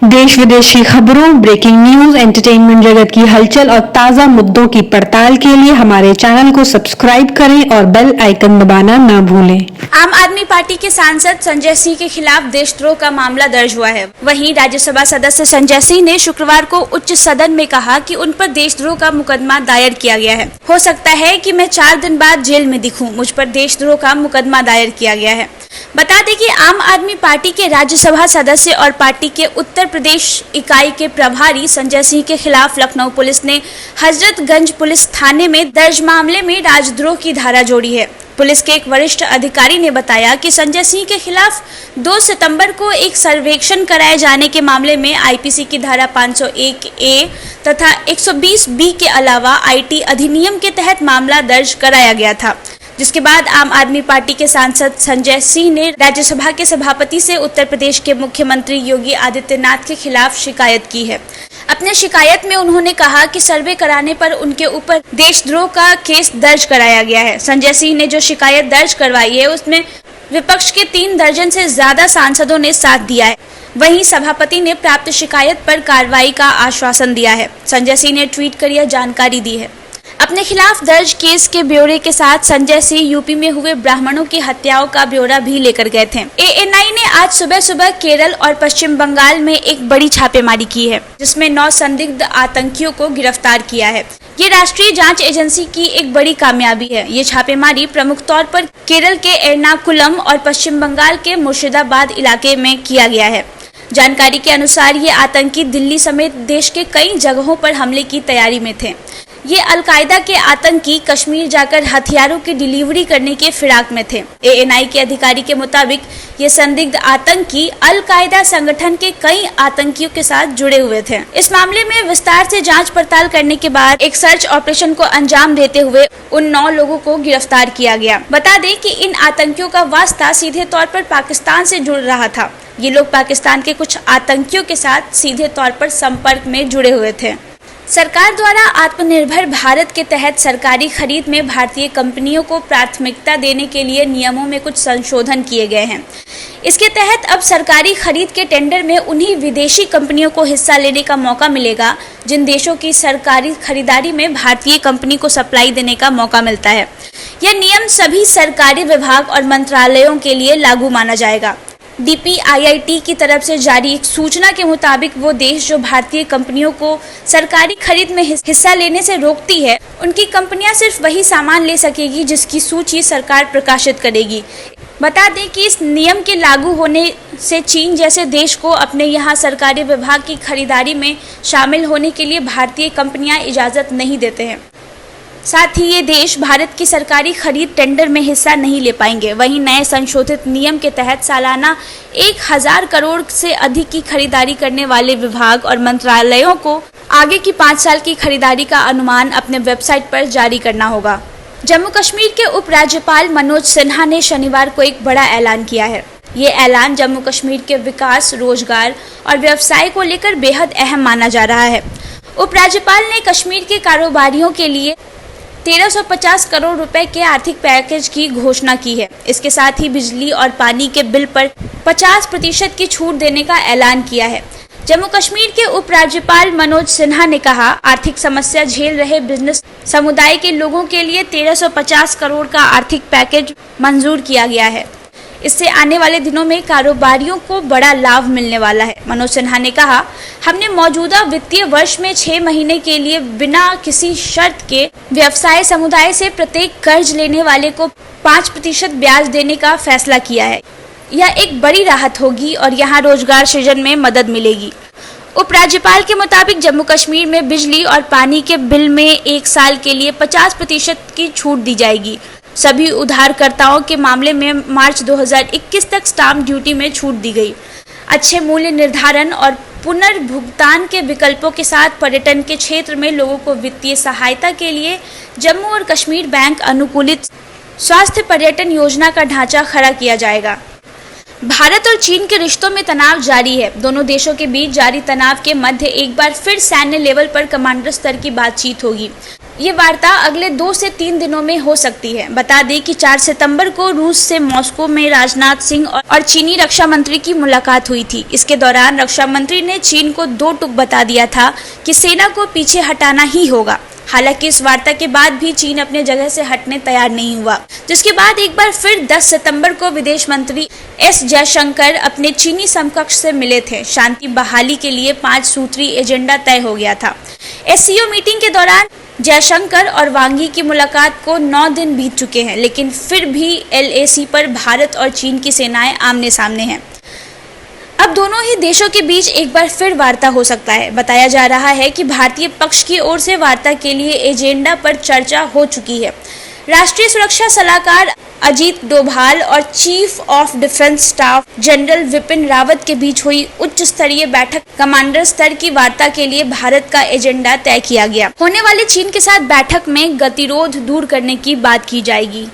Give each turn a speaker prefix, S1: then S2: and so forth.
S1: देश विदेश की खबरों, ब्रेकिंग न्यूज, एंटरटेनमेंट जगत की हलचल और ताजा मुद्दों की पड़ताल के लिए हमारे चैनल को सब्सक्राइब करें और बेल आइकन दबाना ना भूलें।
S2: आम आदमी पार्टी के सांसद संजय सिंह के खिलाफ देशद्रोह का मामला दर्ज हुआ है। वहीं राज्यसभा सदस्य संजय सिंह ने शुक्रवार को उच्च सदन में कहा कि उन पर देशद्रोह का मुकदमा दायर किया गया है। हो सकता है कि मैं 4 दिन बाद जेल में दिखूं, मुझ पर देशद्रोह का मुकदमा दायर किया गया है। बता दें कि आम आदमी पार्टी के राज्यसभा सदस्य और पार्टी के उत्तर प्रदेश इकाई के प्रभारी संजय सिंह के खिलाफ लखनऊ पुलिस ने हजरतगंज पुलिस थाने में दर्ज मामले में राजद्रोह की धारा जोड़ी है। पुलिस के एक वरिष्ठ अधिकारी ने बताया कि संजय सिंह के खिलाफ 2 सितंबर को एक सर्वेक्षण कराए जाने के मामले में आईपीसी की धारा 501A तथा 120B के अलावा आईटी अधिनियम के तहत मामला दर्ज कराया गया था, जिसके बाद आम आदमी पार्टी के सांसद संजय सिंह ने राज्यसभा के सभापति से उत्तर प्रदेश के मुख्यमंत्री योगी आदित्यनाथ के खिलाफ शिकायत की है। अपने शिकायत में उन्होंने कहा कि सर्वे कराने पर उनके ऊपर देशद्रोह का केस दर्ज कराया गया है। संजय सिंह ने जो शिकायत दर्ज करवाई है उसमें विपक्ष के 3 दर्जन से ज्यादा सांसदों ने साथ दिया है। वहीं सभापति ने प्राप्त शिकायत पर कार्रवाई का आश्वासन दिया है। संजय सिंह ने ट्वीट कर यह जानकारी दी है। अपने खिलाफ दर्ज केस के ब्यौरे के साथ संजय सिंह यूपी में हुए ब्राह्मणों की हत्याओं का ब्यौरा भी लेकर गए थे। ANI ने आज सुबह केरल और पश्चिम बंगाल में एक बड़ी छापेमारी की है, जिसमें 9 संदिग्ध आतंकियों को गिरफ्तार किया है। ये राष्ट्रीय जांच एजेंसी की एक बड़ी कामयाबी है। ये छापेमारी प्रमुख तौर पर केरल के एर्नाकुलम और पश्चिम बंगाल के मुर्शिदाबाद इलाके में किया गया है। जानकारी के अनुसार ये आतंकी दिल्ली समेत देश के कई जगहों पर हमले की तैयारी में थे। ये अलकायदा के आतंकी कश्मीर जाकर हथियारों की डिलीवरी करने के फिराक में थे। ANI के अधिकारी के मुताबिक ये संदिग्ध आतंकी अलकायदा संगठन के कई आतंकियों के साथ जुड़े हुए थे। इस मामले में विस्तार से जांच पड़ताल करने के बाद एक सर्च ऑपरेशन को अंजाम देते हुए उन 9 लोगों को गिरफ्तार किया गया। बता दें कि इन आतंकियों का वास्ता सीधे तौर पर पाकिस्तान से जुड़ रहा था। ये लोग पाकिस्तान के कुछ आतंकियों के साथ सीधे तौर पर संपर्क में जुड़े हुए थे। सरकार द्वारा आत्मनिर्भर भारत के तहत सरकारी खरीद में भारतीय कंपनियों को प्राथमिकता देने के लिए नियमों में कुछ संशोधन किए गए हैं। इसके तहत अब सरकारी खरीद के टेंडर में उन्हीं विदेशी कंपनियों को हिस्सा लेने का मौका मिलेगा जिन देशों की सरकारी खरीदारी में भारतीय कंपनी को सप्लाई देने का मौका मिलता है। यह नियम सभी सरकारी विभाग और मंत्रालयों के लिए लागू माना जाएगा। DPIIT की तरफ से जारी एक सूचना के मुताबिक वो देश जो भारतीय कंपनियों को सरकारी खरीद में हिस्सा लेने से रोकती है, उनकी कंपनियां सिर्फ वही सामान ले सकेगी जिसकी सूची सरकार प्रकाशित करेगी। बता दें कि इस नियम के लागू होने से चीन जैसे देश को अपने यहाँ सरकारी विभाग की खरीदारी में शामिल होने के लिए भारतीय कंपनियां इजाज़त नहीं देते हैं। साथ ही ये देश भारत की सरकारी खरीद टेंडर में हिस्सा नहीं ले पाएंगे। वहीं नए संशोधित नियम के तहत सालाना 1000 करोड़ से अधिक की खरीदारी करने वाले विभाग और मंत्रालयों को आगे की 5 साल की खरीदारी का अनुमान अपने वेबसाइट पर जारी करना होगा। जम्मू कश्मीर के उपराज्यपाल मनोज सिन्हा ने शनिवार को एक बड़ा ऐलान किया है। ये ऐलान जम्मू कश्मीर के विकास, रोजगार और व्यवसाय को लेकर बेहद अहम माना जा रहा है। उपराज्यपाल ने कश्मीर के कारोबारियों के लिए 1350 करोड़ रुपए के आर्थिक पैकेज की घोषणा की है। इसके साथ ही बिजली और पानी के बिल पर 50% की छूट देने का ऐलान किया है। जम्मू कश्मीर के उपराज्यपाल मनोज सिन्हा ने कहा, आर्थिक समस्या झेल रहे बिजनेस समुदाय के लोगों के लिए 1350 करोड़ का आर्थिक पैकेज मंजूर किया गया है। इससे आने वाले दिनों में कारोबारियों को बड़ा लाभ मिलने वाला है। मनोज सिन्हा ने कहा, हमने मौजूदा वित्तीय वर्ष में 6 महीने के लिए बिना किसी शर्त के व्यवसाय समुदाय से प्रत्येक कर्ज लेने वाले को 5% ब्याज देने का फैसला किया है। यह एक बड़ी राहत होगी और यहाँ रोजगार सृजन में मदद मिलेगी। उपराज्यपाल के मुताबिक जम्मू कश्मीर में बिजली और पानी के बिल में 1 साल के लिए 50% की छूट दी जाएगी। सभी उधारकर्ताओं के मामले में मार्च 2021 तक स्टाम्प ड्यूटी में छूट दी गई। अच्छे मूल्य निर्धारण और पुनर्भुगतान के विकल्पों के साथ पर्यटन के क्षेत्र में लोगों को वित्तीय सहायता के लिए जम्मू और कश्मीर बैंक अनुकूलित स्वास्थ्य पर्यटन योजना का ढांचा खड़ा किया जाएगा। भारत और चीन के रिश्तों में तनाव जारी है। दोनों देशों के बीच जारी तनाव के मध्य एक बार फिर सैन्य लेवल पर कमांडर स्तर की बातचीत होगी। ये वार्ता अगले 2 से 3 दिनों में हो सकती है। बता दें कि 4 सितंबर को रूस से मॉस्को में राजनाथ सिंह और चीनी रक्षा मंत्री की मुलाकात हुई थी। इसके दौरान रक्षा मंत्री ने चीन को 2 टूक बता दिया था कि सेना को पीछे हटाना ही होगा। हालांकि इस वार्ता के बाद भी चीन अपने जगह से हटने तैयार नहीं हुआ, जिसके बाद एक बार फिर 10 सितंबर को विदेश मंत्री एस जयशंकर अपने चीनी समकक्ष से मिले थे। शांति बहाली के लिए 5 सूत्री एजेंडा तय हो गया था। एससीओ मीटिंग के दौरान जयशंकर और वांग यी की मुलाकात को 9 दिन बीत चुके हैं, लेकिन फिर भी LAC पर भारत और चीन की सेनाएं आमने सामने हैं। अब दोनों ही देशों के बीच एक बार फिर वार्ता हो सकता है। बताया जा रहा है कि भारतीय पक्ष की ओर से वार्ता के लिए एजेंडा पर चर्चा हो चुकी है। राष्ट्रीय सुरक्षा सलाहकार अजीत डोभाल और chief of defence staff general Vipin Rawat के बीच हुई उच्च स्तरीय बैठक कमांडर स्तर की वार्ता के लिए भारत का एजेंडा तय किया गया। होने वाली चीन के साथ बैठक में गतिरोध दूर करने की बात की जाएगी।